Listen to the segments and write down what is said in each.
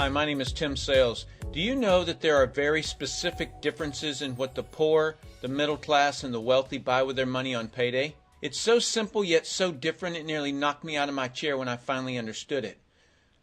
Hi, my name is Tim Sales. Do you know that there are very specific differences in what the poor, the middle class, and the wealthy buy with their money on payday? It's so simple yet so different it nearly knocked me out of my chair when I finally understood it.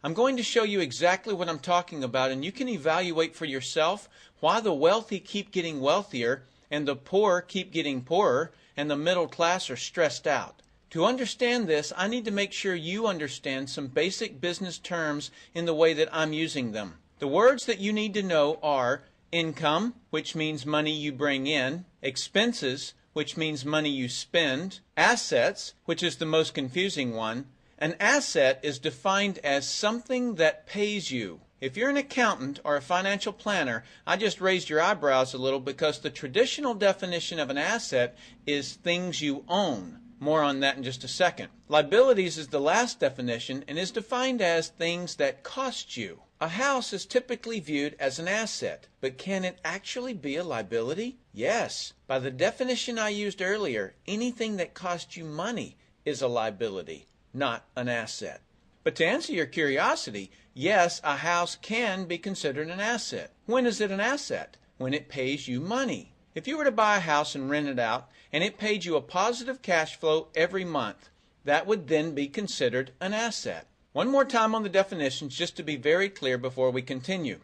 I'm going to show you exactly what I'm talking about, and you can evaluate for yourself why the wealthy keep getting wealthier and the poor keep getting poorer and the middle class are stressed out. To understand this, I need to make sure you understand some basic business terms in the way that I'm using them. The words that you need to know are income, which means money you bring in, expenses, which means money you spend, assets, which is the most confusing one. An asset is defined as something that pays you. If you're an accountant or a financial planner, I just raised your eyebrows a little because the traditional definition of an asset is things you own. More on that in just a second. Liabilities is the last definition and is defined as things that cost you. A house is typically viewed as an asset, but can it actually be a liability? Yes. By the definition I used earlier, anything that costs you money is a liability, not an asset. But to answer your curiosity, yes, a house can be considered an asset. When is it an asset? When it pays you money. If you were to buy a house and rent it out, and it paid you a positive cash flow every month, that would then be considered an asset. One more time on the definitions just to be very clear before we continue.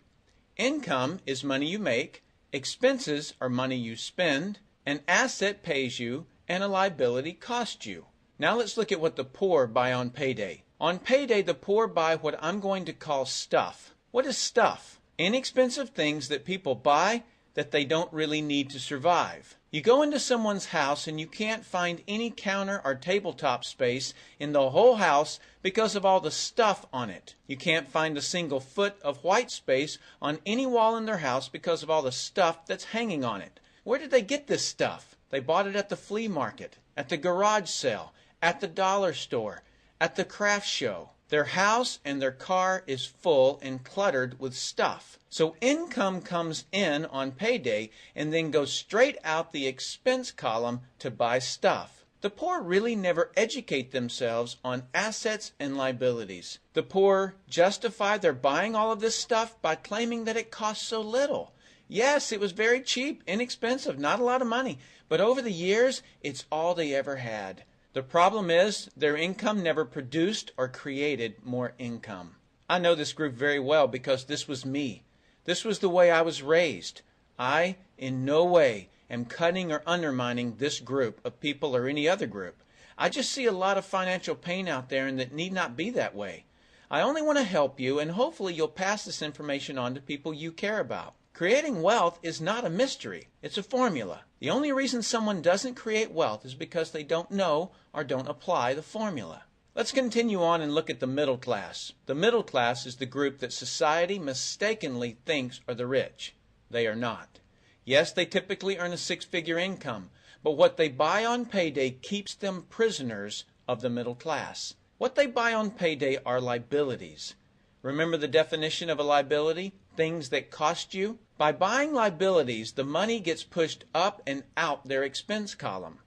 Income is money you make, expenses are money you spend, an asset pays you, and a liability costs you. Now let's look at what the poor buy on payday. On payday, the poor buy what I'm going to call stuff. What is stuff? Inexpensive things that people buy that they don't really need to survive. You go into someone's house and you can't find any counter or tabletop space in the whole house because of all the stuff on it. You can't find a single foot of white space on any wall in their house because of all the stuff that's hanging on it. Where did they get this stuff? They bought it at the flea market, at the garage sale, at the dollar store, at the craft show. Their house and their car is full and cluttered with stuff. So income comes in on payday and then goes straight out the expense column to buy stuff. The poor really never educate themselves on assets and liabilities. The poor justify their buying all of this stuff by claiming that it costs so little. Yes, it was very cheap, inexpensive, not a lot of money, but over the years, it's all they ever had. The problem is their income never produced or created more income. I know this group very well because this was me. This was the way I was raised. I, in no way, am cutting or undermining this group of people or any other group. I just see a lot of financial pain out there and that need not be that way. I only want to help you, and hopefully you'll pass this information on to people you care about. Creating wealth is not a mystery. It's a formula. The only reason someone doesn't create wealth is because they don't know or don't apply the formula. Let's continue on and look at the middle class. The middle class is the group that society mistakenly thinks are the rich. They are not. Yes, they typically earn a six-figure income, but what they buy on payday keeps them prisoners of the middle class. What they buy on payday are liabilities. Remember the definition of a liability? Things that cost you? By buying liabilities, the money gets pushed up and out their expense column.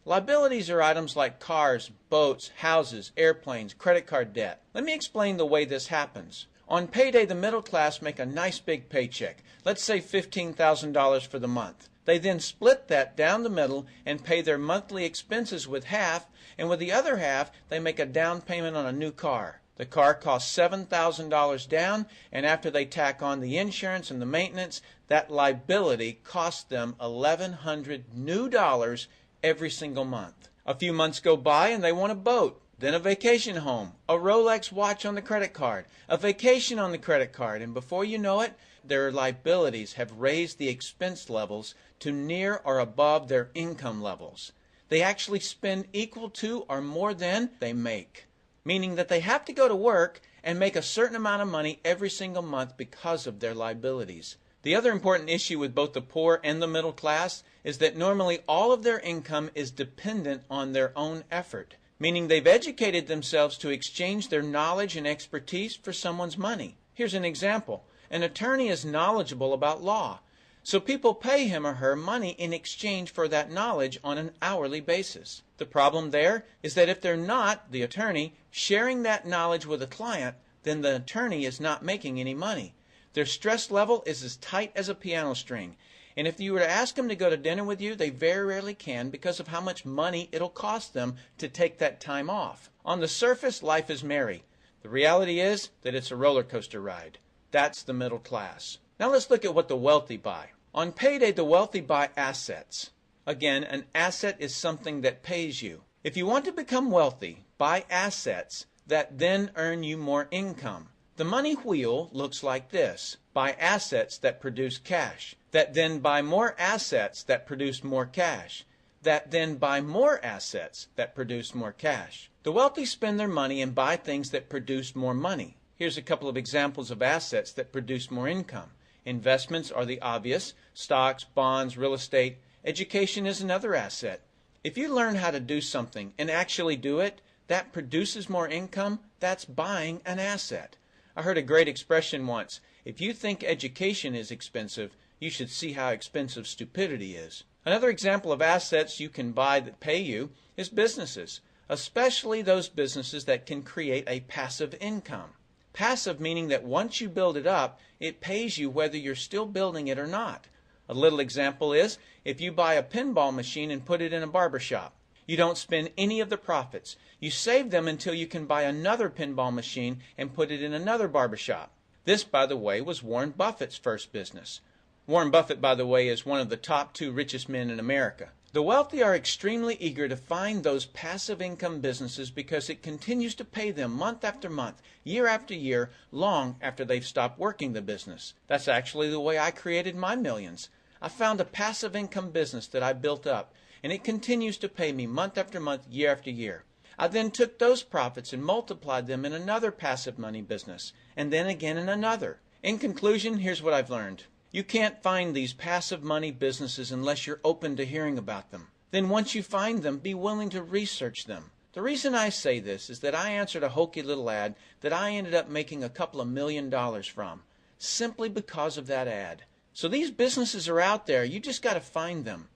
Liabilities are items like cars, boats, houses, airplanes, credit card debt. Let me explain the way this happens. On payday, the middle class make a nice big paycheck. Let's say $15,000 for the month. They then split that down the middle and pay their monthly expenses with half, and with the other half, they make a down payment on a new car. The car costs $7,000 down, and after they tack on the insurance and the maintenance, that liability costs them $1,100 new dollars every single month. A few months go by and they want a boat, then a vacation home, a Rolex watch on the credit card, a vacation on the credit card, and before you know it, their liabilities have raised the expense levels to near or above their income levels. They actually spend equal to or more than they make, meaning that they have to go to work and make a certain amount of money every single month because of their liabilities. The other important issue with both the poor and the middle class is that normally all of their income is dependent on their own effort, meaning they've educated themselves to exchange their knowledge and expertise for someone's money. Here's an example. An attorney is knowledgeable about law, so people pay him or her money in exchange for that knowledge on an hourly basis. The problem there is that if they're not, the attorney, sharing that knowledge with a client, then the attorney is not making any money. Their stress level is as tight as a piano string. And if you were to ask them to go to dinner with you, they very rarely can because of how much money it'll cost them to take that time off. On the surface, life is merry. The reality is that it's a roller coaster ride. That's the middle class. Now let's look at what the wealthy buy. On payday, the wealthy buy assets. Again, an asset is something that pays you. If you want to become wealthy, buy assets that then earn you more income. The money wheel looks like this. Buy assets that produce cash, that then buy more assets that produce more cash, that then buy more assets that produce more cash. The wealthy spend their money and buy things that produce more money. Here's a couple of examples of assets that produce more income. Investments are the obvious: stocks, bonds, real estate. Education is another asset. If you learn how to do something and actually do it, that produces more income. That's buying an asset. I heard a great expression once: if you think education is expensive, you should see how expensive stupidity is. Another example of assets you can buy that pay you is businesses, especially those businesses that can create a passive income. Passive meaning that once you build it up, it pays you whether you're still building it or not. A little example is if you buy a pinball machine and put it in a barber shop. You don't spend any of the profits. You save them until you can buy another pinball machine and put it in another barber shop. This, by the way, was Warren Buffett's first business. Warren Buffett, by the way, is one of the top 2 richest men in America. The wealthy are extremely eager to find those passive income businesses because it continues to pay them month after month, year after year, long after they've stopped working the business. That's actually the way I created my millions. I found a passive income business that I built up, and it continues to pay me month after month, year after year. I then took those profits and multiplied them in another passive money business, and then again in another. In conclusion, here's what I've learned. You can't find these passive money businesses unless you're open to hearing about them. Then once you find them, be willing to research them. The reason I say this is that I answered a hokey little ad that I ended up making a couple of $1 million from, simply because of that ad. So these businesses are out there. You just got to find them.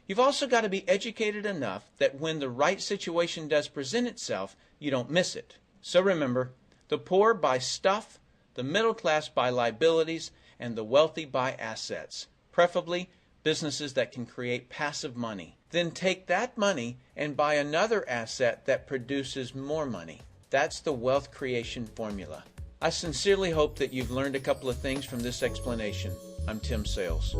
You've also got to be educated enough that when the right situation does present itself, you don't miss it. So remember, the poor buy stuff, the middle class buy liabilities, and the wealthy buy assets, preferably businesses that can create passive money. Then take that money and buy another asset that produces more money. That's the wealth creation formula. I sincerely hope that you've learned a couple of things from this explanation. I'm Tim Sales.